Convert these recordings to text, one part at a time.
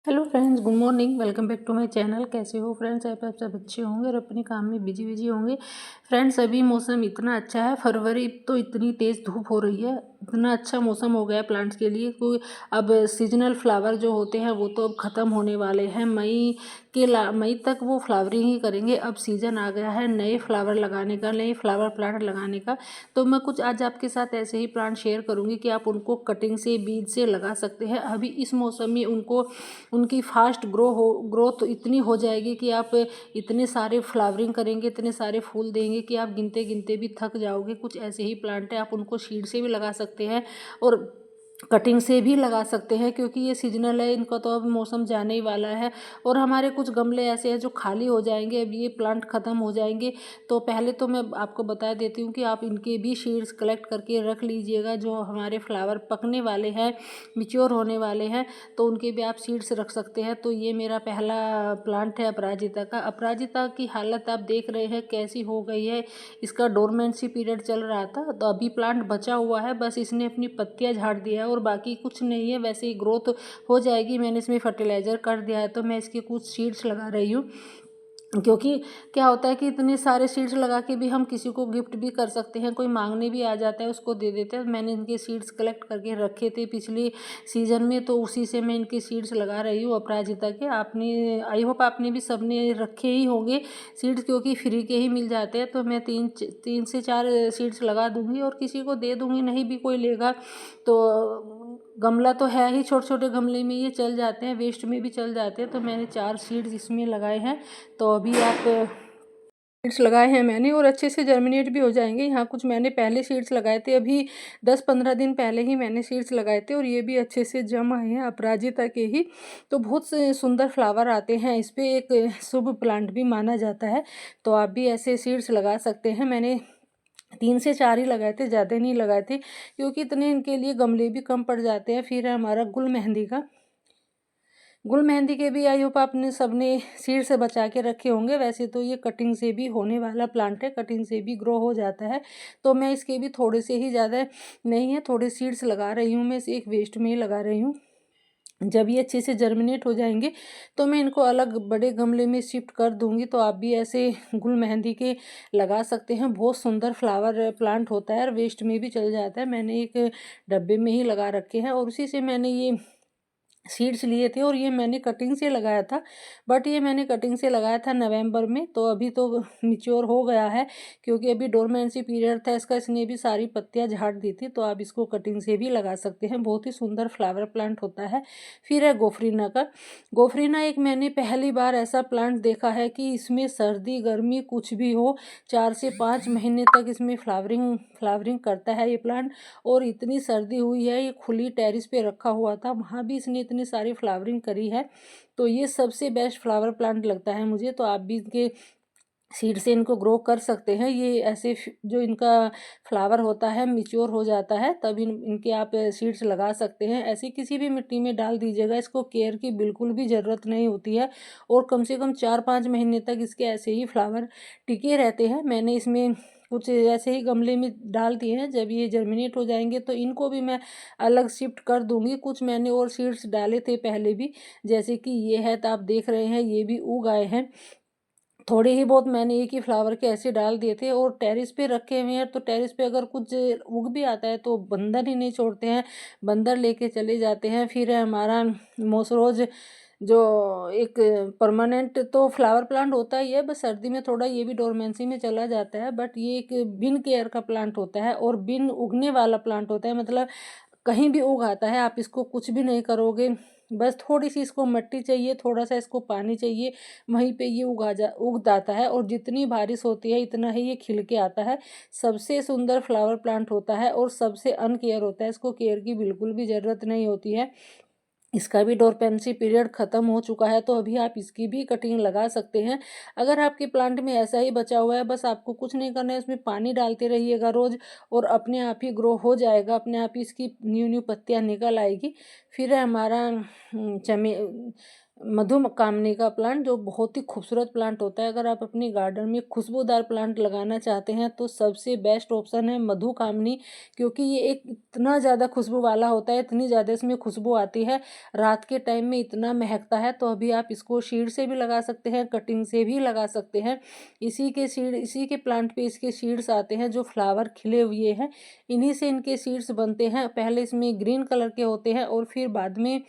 Hello friends, good morning. Welcome back to my channel. कैसे हो friends? आप सब अच्छे होंगे और अपने काम में बिजी होंगे। फ्रेंड्स, अभी मौसम इतना अच्छा है। फरवरी तो इतनी तेज़ धूप हो रही है, इतना अच्छा मौसम हो गया है प्लांट्स के लिए। कोई अब सीजनल फ्लावर जो होते हैं वो तो अब ख़त्म होने वाले हैं। मई तक वो फ्लावरिंग ही करेंगे। अब सीज़न आ गया है नए फ्लावर लगाने का, नए फ्लावर प्लांट लगाने का। तो मैं कुछ आज आपके साथ ऐसे ही प्लांट शेयर करूँगी कि आप उनको कटिंग से, बीज से लगा सकते हैं। अभी इस मौसम में उनकी फास्ट ग्रोथ इतनी हो जाएगी कि आप इतने सारे फ्लावरिंग करेंगे, इतने सारे फूल देंगे कि आप गिनते गिनते भी थक जाओगे। कुछ ऐसे ही प्लांट है, आप उनको सीड से भी लगा सकते हैं और कटिंग से भी लगा सकते हैं, क्योंकि ये सीजनल है, इनका तो अब मौसम जाने ही वाला है। और हमारे कुछ गमले ऐसे हैं जो खाली हो जाएंगे, अब ये प्लांट ख़त्म हो जाएंगे। तो पहले तो मैं आपको बता देती हूँ कि आप इनके भी सीड्स कलेक्ट करके रख लीजिएगा। जो हमारे फ्लावर पकने वाले हैं, मिच्योर होने वाले हैं, तो उनके भी आप सीड्स रख सकते हैं। तो ये मेरा पहला प्लांट है अपराजिता का। अपराजिता की हालत आप देख रहे हैं कैसी हो गई है। इसका डोरमेंसी पीरियड चल रहा था, तो अभी प्लांट बचा हुआ है, बस इसने अपनी पत्तियां झाड़ दिया है और बाकी कुछ नहीं है। वैसे ही ग्रोथ हो जाएगी। मैंने इसमें फर्टिलाइज़र कर दिया है, तो मैं इसके कुछ सीड्स लगा रही हूँ। क्योंकि क्या होता है कि इतने सारे सीड्स लगा के भी हम किसी को गिफ्ट भी कर सकते हैं, कोई मांगने भी आ जाता है उसको दे देते हैं। मैंने इनके सीड्स कलेक्ट करके रखे थे पिछले सीजन में, तो उसी से मैं इनके सीड्स लगा रही हूँ अपराजिता के। आपने, आई होप आपने भी सबने रखे ही होंगे सीड्स, क्योंकि फ्री के ही मिल जाते हैं। तो मैं तीन से चार सीड्स लगा दूंगी और किसी को दे दूंगी, नहीं भी कोई लेगा तो। गमला तो है ही, छोटे छोटे गमले में ये चल जाते हैं, वेस्ट में भी चल जाते हैं। तो मैंने 4 सीड्स इसमें लगाए हैं। तो अभी आप सीड्स लगाए हैं मैंने और अच्छे से जर्मिनेट भी हो जाएंगे। यहाँ कुछ मैंने पहले सीड्स लगाए थे, अभी 10-15 दिन पहले ही मैंने सीड्स लगाए थे और ये भी अच्छे से जम आए हैं अपराजिता के ही। तो बहुत से सुंदर फ्लावर आते हैं इस पर, एक शुभ प्लांट भी माना जाता है। तो आप भी ऐसे सीड्स लगा सकते हैं। मैंने 3 से 4 ही लगाए थे, ज़्यादा नहीं लगाए थे, क्योंकि इतने इनके लिए गमले भी कम पड़ जाते हैं। फिर है हमारा गुल मेहंदी का। गुल मेहंदी के भी आई होप आपने सबने सीड से बचा के रखे होंगे। वैसे तो ये कटिंग से भी होने वाला प्लांट है, कटिंग से भी ग्रो हो जाता है। तो मैं इसके भी थोड़े से ही, ज़्यादा नहीं है, थोड़े सीड्स लगा रही हूँ। मैं इसे एक वेस्ट में ही लगा रही हूँ। जब ये अच्छे से जर्मिनेट हो जाएंगे तो मैं इनको अलग बड़े गमले में शिफ्ट कर दूंगी। तो आप भी ऐसे गुल मेहंदी के लगा सकते हैं। बहुत सुंदर फ्लावर प्लांट होता है और वेस्ट में भी चल जाता है। मैंने एक डब्बे में ही लगा रखे हैं और उसी से मैंने ये सीड्स लिए थे और ये मैंने कटिंग से लगाया था। बट ये मैंने कटिंग से लगाया था नवंबर में, तो अभी तो मिच्योर हो गया है, क्योंकि अभी डोरमेंसी पीरियड था इसका, इसने भी सारी पत्तियां झाड़ दी थी। तो आप इसको कटिंग से भी लगा सकते हैं, बहुत ही सुंदर फ्लावर प्लांट होता है। फिर है गोफरीना का। गोफरीना एक मैंने पहली बार ऐसा प्लांट देखा है कि इसमें सर्दी गर्मी कुछ भी हो, 4 से 5 महीने तक इसमें फ्लावरिंग फ्लावरिंग करता है ये प्लांट। और इतनी सर्दी हुई है, ये खुली टेरिस पे रखा हुआ था, वहाँ भी इसने इतनी सारी फ्लावरिंग करी है। तो ये सबसे बेस्ट फ्लावर प्लांट लगता है मुझे। तो आप भी इनके सीड से इनको ग्रो कर सकते हैं। ये ऐसे जो इनका फ्लावर होता है मिच्योर हो जाता है, तब इनके आप सीड्स लगा सकते हैं। ऐसे किसी भी मिट्टी में डाल दीजिएगा, इसको केयर की बिल्कुल भी ज़रूरत नहीं होती है और कम से कम 4-5 महीने तक इसके ऐसे ही फ्लावर टिके रहते हैं। मैंने इसमें कुछ ऐसे ही गमले में डाल दिए हैं। जब ये जर्मिनेट हो जाएंगे तो इनको भी मैं अलग शिफ्ट कर दूंगी। कुछ मैंने और सीड्स डाले थे पहले भी, जैसे कि ये है, तो आप देख रहे हैं ये भी उग आए हैं। थोड़े ही बहुत मैंने एक ही फ्लावर के ऐसे डाल दिए थे और टेरिस पे रखे हुए हैं। तो टेरिस पे अगर कुछ उग भी आता है तो बंदर ही नहीं छोड़ते हैं, बंदर लेके चले जाते हैं। फिर है हमारा मोसरोज, जो एक परमानेंट तो फ्लावर प्लांट होता ही है, बस सर्दी में थोड़ा ये भी डोरमेंसी में चला जाता है। बट ये एक बिन केयर का प्लांट होता है और बिन उगने वाला प्लांट होता है, मतलब कहीं भी उग आता है, आप इसको कुछ भी नहीं करोगे, बस थोड़ी सी इसको मिट्टी चाहिए, थोड़ा सा इसको पानी चाहिए, वहीं पे ये उग जाता है। और जितनी बारिश होती है इतना ही ये खिल के आता है। सबसे सुंदर फ्लावर प्लांट होता है और सबसे अनकेयर होता है, इसको केयर की बिल्कुल भी ज़रूरत नहीं होती है। इसका भी डोरपेंसी पीरियड ख़त्म हो चुका है, तो अभी आप इसकी भी कटिंग लगा सकते हैं। अगर आपके प्लांट में ऐसा ही बचा हुआ है, बस आपको कुछ नहीं करना है, इसमें पानी डालते रहिएगा रोज़ और अपने आप ही ग्रो हो जाएगा, अपने आप ही इसकी न्यू न्यू पत्तियां निकल आएगी। फिर है हमारा चमे मधुकामनी का प्लांट, जो बहुत ही खूबसूरत प्लांट होता है। अगर आप अपने गार्डन में खुशबूदार प्लांट लगाना चाहते हैं तो सबसे बेस्ट ऑप्शन है मधुकामनी, क्योंकि ये एक इतना ज़्यादा खुशबू वाला होता है, इतनी ज़्यादा इसमें खुशबू आती है, रात के टाइम में इतना महकता है। तो अभी आप इसको सीड से भी लगा सकते हैं, कटिंग से भी लगा सकते हैं। इसी के प्लांट पे इसके सीड्स आते हैं जो फ्लावर खिले हुए हैं, इन्हीं से इनके सीड्स बनते हैं। पहले इसमें ग्रीन कलर के होते हैं और फिर बाद में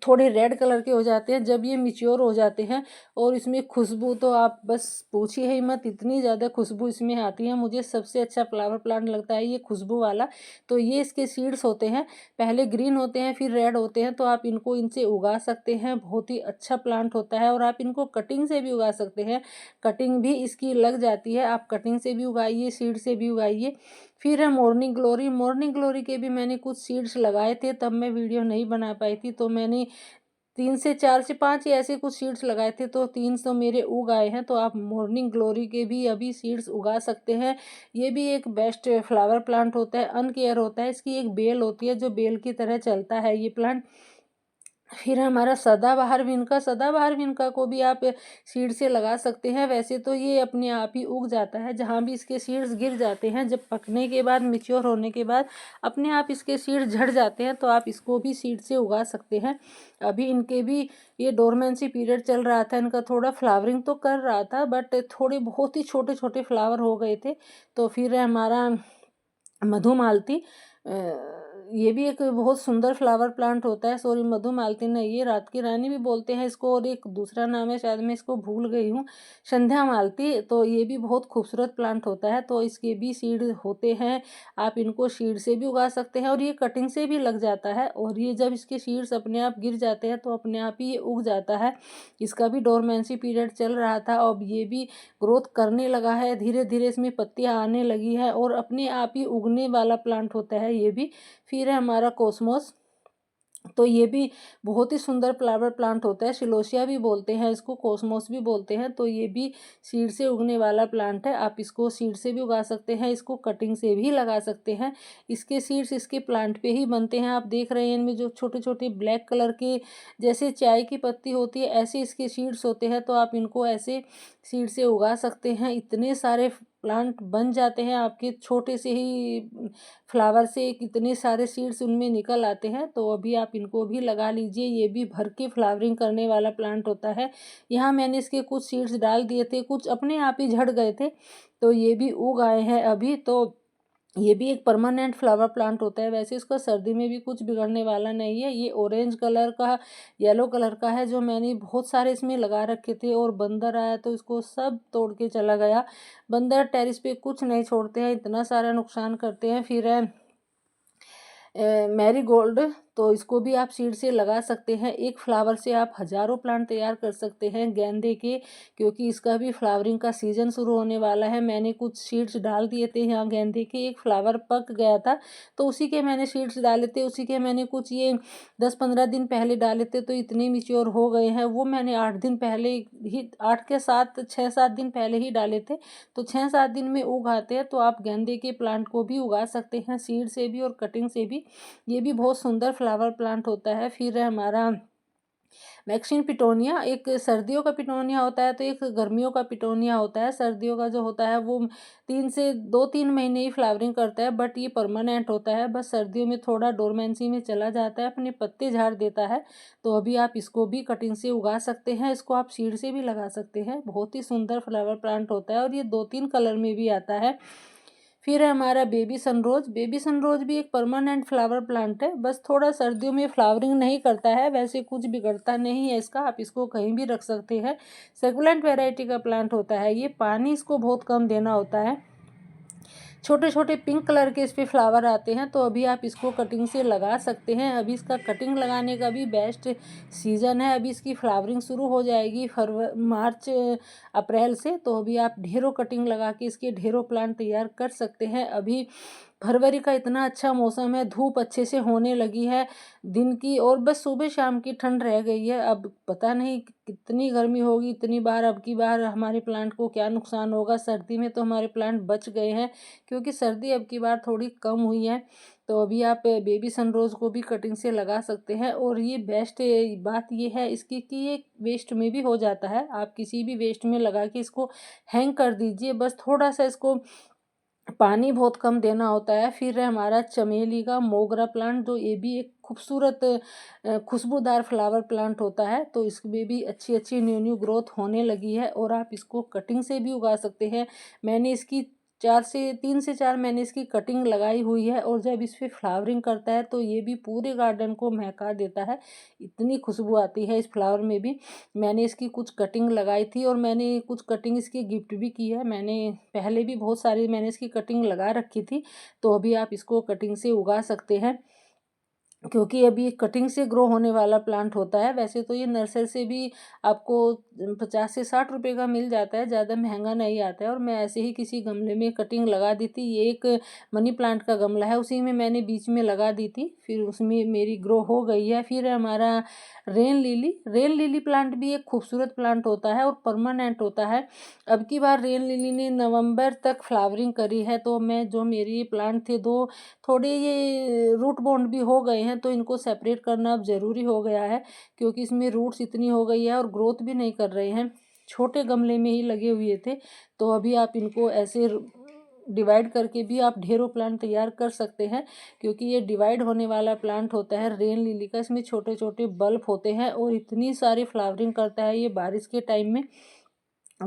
थोड़े रेड कलर के हो जाते हैं जब ये मैच्योर हो जाते हैं। और इसमें खुशबू तो आप बस पूछिए ही मत, इतनी ज़्यादा खुशबू इसमें आती है। मुझे सबसे अच्छा फ्लावर प्लांट लगता है ये खुशबू वाला। तो ये इसके सीड्स होते हैं, पहले ग्रीन होते हैं फिर रेड होते हैं। तो आप इनको इनसे उगा सकते हैं, बहुत ही अच्छा प्लांट होता है। और आप इनको कटिंग से भी उगा सकते हैं, कटिंग भी इसकी लग जाती है, आप कटिंग से भी उगाइए, सीड से भी उगाइए। फिर है मॉर्निंग ग्लोरी। मॉर्निंग ग्लोरी के भी मैंने कुछ सीड्स लगाए थे, तब मैं वीडियो नहीं बना पाई थी। तो मैंने 3 से 4 से 5 ही ऐसे कुछ सीड्स लगाए थे, तो 300 मेरे उग आए हैं। तो आप मॉर्निंग ग्लोरी के भी अभी सीड्स उगा सकते हैं। ये भी एक बेस्ट फ्लावर प्लांट होता है, अनकेयर होता है। इसकी एक बेल होती है जो बेल की तरह चलता है ये प्लांट। फिर हमारा सदाबहार विनका। सदाबहार विनका को भी आप सीड से लगा सकते हैं। वैसे तो ये अपने आप ही उग जाता है, जहाँ भी इसके सीड्स गिर जाते हैं, जब पकने के बाद, मैच्योर होने के बाद अपने आप इसके सीड्स झड़ जाते हैं। तो आप इसको भी सीड से उगा सकते हैं। अभी इनके भी ये डोरमेंसी पीरियड चल रहा था, इनका थोड़ा फ्लावरिंग तो कर रहा था, बट थोड़े बहुत ही छोटे छोटे फ्लावर हो गए थे। तो फिर हमारा मधुमालती, ये भी एक बहुत सुंदर फ्लावर प्लांट होता है। सॉरी, मधुमालती नहीं, ये रात की रानी भी बोलते हैं इसको, और एक दूसरा नाम है, शायद मैं इसको भूल गई हूँ, संध्या मालती। तो ये भी बहुत खूबसूरत प्लांट होता है। तो इसके भी सीड होते हैं, आप इनको सीड से भी उगा सकते हैं, और ये कटिंग से भी लग जाता है। और ये जब इसके सीड्स अपने आप गिर जाते हैं तो अपने आप ही ये उग जाता है। इसका भी डोरमेंसी पीरियड चल रहा था, अब ये भी ग्रोथ करने लगा है, धीरे धीरे इसमें पत्तियां आने लगी है, और अपने आप ही उगने वाला प्लांट होता है ये भी। फिर है हमारा कोसमोस। तो ये भी बहुत ही सुंदर फ्लावर प्लांट होता है, सिलोसिया भी बोलते हैं इसको, कोसमोस भी बोलते हैं। तो ये भी सीड से उगने वाला प्लांट है, आप इसको सीड से भी उगा सकते हैं, इसको कटिंग से भी लगा सकते हैं। इसके सीड्स इसके प्लांट पे ही बनते हैं। आप देख रहे हैं इनमें जो छोटे छोटे ब्लैक कलर के, जैसे चाय की पत्ती होती है, ऐसे इसके सीड्स होते हैं। तो आप इनको ऐसे सीड से उगा सकते हैं। इतने सारे प्लांट बन जाते हैं आपके छोटे से ही फ्लावर से, कितने सारे सीड्स उनमें निकल आते हैं। तो अभी आप इनको भी लगा लीजिए, ये भी भर के फ्लावरिंग करने वाला प्लांट होता है। यहाँ मैंने इसके कुछ सीड्स डाल दिए थे, कुछ अपने आप ही झड़ गए थे, तो ये भी उग आए हैं अभी। तो ये भी एक परमानेंट फ्लावर प्लांट होता है। वैसे इसका सर्दी में भी कुछ बिगड़ने वाला नहीं है। ये ऑरेंज कलर का, येलो कलर का है, जो मैंने बहुत सारे इसमें लगा रखे थे, और बंदर आया तो इसको सब तोड़ के चला गया। बंदर टेरिस पे कुछ नहीं छोड़ते हैं, इतना सारा नुकसान करते हैं। फिर है मैरीगोल्ड। तो इसको भी आप सीड से लगा सकते हैं। एक फ्लावर से आप हजारों प्लांट तैयार कर सकते हैं गेंदे के, क्योंकि इसका भी फ्लावरिंग का सीजन शुरू होने वाला है। मैंने कुछ सीड्स डाल दिए थे यहाँ गेंदे के, एक फ्लावर पक गया था तो उसी के मैंने सीड्स डाले थे, उसी के मैंने कुछ ये 10-15 दिन पहले डाले थे, तो इतने मिच्योर हो गए हैं। वो मैंने 8 दिन पहले ही, 8 के 7, 6-7 दिन पहले ही डाले थे, तो 6-7 दिन में उग आते हैं। तो आप गेंदे के प्लांट को भी उगा सकते हैं, सीड से भी और कटिंग से भी। ये भी बहुत सुंदर फ्लावर प्लांट होता है। फिर है हमारा मैक्सिन पिटोनिया। एक सर्दियों का पिटोनिया होता है, तो एक गर्मियों का पिटोनिया होता है। सर्दियों का जो होता है वो 2-3 महीने ही फ्लावरिंग करता है, बट ये परमानेंट होता है। बस सर्दियों में थोड़ा डोरमेंसी में चला जाता है, अपने पत्ते झाड़ देता है। तो अभी आप इसको भी कटिंग से उगा सकते हैं, इसको आप सीड से भी लगा सकते हैं। बहुत ही सुंदर फ्लावर प्लांट होता है, और ये 2-3 कलर में भी आता है। फिर है हमारा बेबी सनरोज। बेबी सनरोज भी एक परमानेंट फ्लावर प्लांट है, बस थोड़ा सर्दियों में फ्लावरिंग नहीं करता है, वैसे कुछ बिगड़ता नहीं है इसका, आप इसको कहीं भी रख सकते हैं। सेकुलेंट वैरायटी का प्लांट होता है ये, पानी इसको बहुत कम देना होता है। छोटे छोटे पिंक कलर के इस पे फ्लावर आते हैं। तो अभी आप इसको कटिंग से लगा सकते हैं। अभी इसका कटिंग लगाने का भी बेस्ट सीज़न है। अभी इसकी फ्लावरिंग शुरू हो जाएगी मार्च अप्रैल से। तो अभी आप ढेरों कटिंग लगा के इसके ढेरों प्लांट तैयार कर सकते हैं। अभी फरवरी का इतना अच्छा मौसम है, धूप अच्छे से होने लगी है दिन की, और बस सुबह शाम की ठंड रह गई है। अब पता नहीं कितनी गर्मी होगी, इतनी बार अब की बार हमारे प्लांट को क्या नुकसान होगा। सर्दी में तो हमारे प्लांट बच गए हैं, क्योंकि सर्दी अब की बार थोड़ी कम हुई है। तो अभी आप बेबी सनरोज़ को भी कटिंग से लगा सकते हैं, और ये बेस्ट बात ये है इसकी कि ये वेस्ट में भी हो जाता है। आप किसी भी वेस्ट में लगा के इसको हैंग कर दीजिए, बस थोड़ा सा इसको पानी बहुत कम देना होता है। फिर है हमारा चमेली का मोगरा प्लांट, जो ये भी एक खूबसूरत खुशबूदार फ्लावर प्लांट होता है। तो इसमें भी अच्छी अच्छी न्यू न्यू ग्रोथ होने लगी है, और आप इसको कटिंग से भी उगा सकते हैं। मैंने इसकी 3 से 4 महीने इसकी कटिंग लगाई हुई है, और जब इस पे फ्लावरिंग करता है तो ये भी पूरे गार्डन को महका देता है। इतनी खुशबू आती है इस फ्लावर में भी। मैंने इसकी कुछ कटिंग लगाई थी, और मैंने कुछ कटिंग इसकी गिफ्ट भी की है। मैंने पहले भी बहुत सारी मैंने इसकी कटिंग लगा रखी थी। तो अभी आप इसको कटिंग से उगा सकते हैं, क्योंकि अभी कटिंग से ग्रो होने वाला प्लांट होता है। वैसे तो ये नर्सरी से भी आपको 50 से 60 रुपए का मिल जाता है, ज़्यादा महंगा नहीं आता है। और मैं ऐसे ही किसी गमले में कटिंग लगा दी थी। ये एक मनी प्लांट का गमला है, उसी में मैंने बीच में लगा दी थी, फिर उसमें मेरी ग्रो हो गई है। फिर हमारा रेन लिली प्लांट भी एक खूबसूरत प्लांट होता है, और परमानेंट होता है। अब की बार रेन लिली ने नवंबर तक फ्लावरिंग करी है। तो मैं जो मेरी प्लांट थे, दो थोड़े ये रूट बॉन्ड भी हो गए हैं, तो इनको सेपरेट करना अब ज़रूरी हो गया है, क्योंकि इसमें रूट्स इतनी हो गई है और ग्रोथ भी नहीं कर रहे हैं। छोटे गमले में ही लगे हुए थे। तो अभी आप इनको ऐसे डिवाइड करके भी आप ढेरों प्लांट तैयार कर सकते हैं, क्योंकि ये डिवाइड होने वाला प्लांट होता है रेन लिली का। इसमें छोटे छोटे बल्ब होते हैं, और इतनी सारी फ्लावरिंग करता है ये बारिश के टाइम में।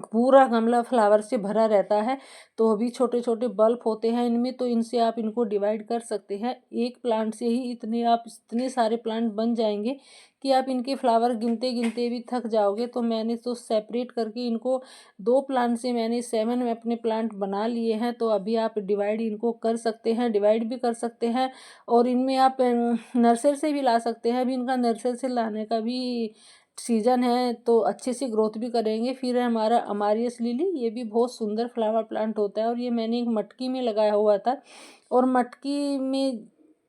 पूरा गमला फ्लावर से भरा रहता है। तो अभी छोटे छोटे बल्ब होते हैं इनमें, तो इनसे आप इनको डिवाइड कर सकते हैं। एक प्लांट से ही इतने सारे प्लांट बन जाएंगे कि आप इनके फ्लावर गिनते गिनते भी थक जाओगे। तो मैंने तो सेपरेट करके इनको 2 प्लांट से मैंने 7 में अपने प्लांट बना लिए हैं। तो अभी आप डिवाइड इनको कर सकते हैं, डिवाइड भी कर सकते हैं, और इनमें आप नर्सरी से भी ला सकते हैं। अभी इनका नर्सरी से लाने का भी सीजन है, तो अच्छे से ग्रोथ भी करेंगे। फिर है हमारा अमारियस लिली, ये भी बहुत सुंदर फ्लावर प्लांट होता है, और ये मैंने एक मटकी में लगाया हुआ था, और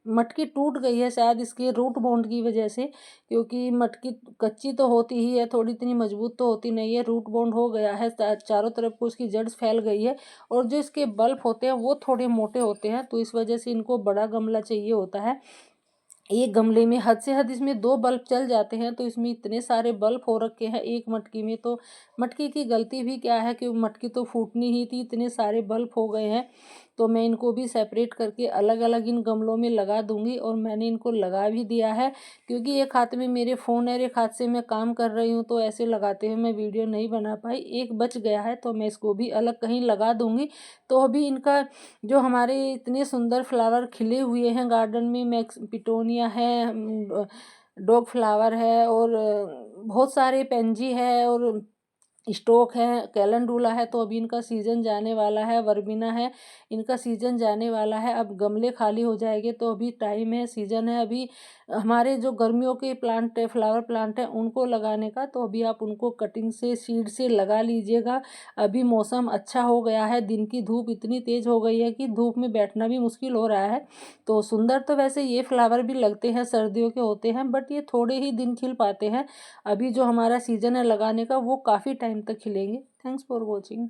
मटकी टूट गई है शायद इसके रूट बॉन्ड की वजह से, क्योंकि मटकी कच्ची तो होती ही है, थोड़ी इतनी मजबूत तो होती नहीं है। रूट बॉन्ड हो गया है, चारों तरफ को इसकी जड़ फैल गई है, और जो इसके बल्ब होते हैं वो थोड़े मोटे होते हैं, तो इस वजह से इनको बड़ा गमला चाहिए होता है। एक गमले में हद से हद इसमें 2 बल्ब चल जाते हैं, तो इसमें इतने सारे बल्ब हो रखे हैं एक मटकी में। तो मटकी की गलती भी क्या है कि मटकी तो फूटनी ही थी, इतने सारे बल्ब हो गए हैं। तो मैं इनको भी सेपरेट करके अलग अलग इन गमलों में लगा दूंगी, और मैंने इनको लगा भी दिया है, क्योंकि एक हाथ में मेरे फ़ोन है, एक हाथ से मैं काम कर रही हूँ, तो ऐसे लगाते हुए मैं वीडियो नहीं बना पाई। एक बच गया है, तो मैं इसको भी अलग कहीं लगा दूंगी। तो अभी इनका जो हमारे इतने सुंदर फ्लावर खिले हुए हैं गार्डन में, मैक्स पिटोनिया है, डॉग फ्लावर है, और बहुत सारे पेंजी है, और स्टोक है, कैलेंडुला है। तो अभी इनका सीज़न जाने वाला है, वर्बिना है, इनका सीज़न जाने वाला है। अब गमले खाली हो जाएंगे, तो अभी टाइम है, सीज़न है। अभी हमारे जो गर्मियों के प्लांट है, फ्लावर प्लांट है, उनको लगाने का, तो अभी आप उनको कटिंग से सीड से लगा लीजिएगा। अभी मौसम अच्छा हो गया है, दिन की धूप इतनी तेज़ हो गई है कि धूप में बैठना भी मुश्किल हो रहा है। तो सुंदर तो वैसे ये फ्लावर भी लगते हैं, सर्दियों के होते हैं, बट ये थोड़े ही दिन खिल पाते हैं। अभी जो हमारा सीज़न है लगाने का, वो काफ़ी टाइम तक खिलेंगे। Thanks for watching.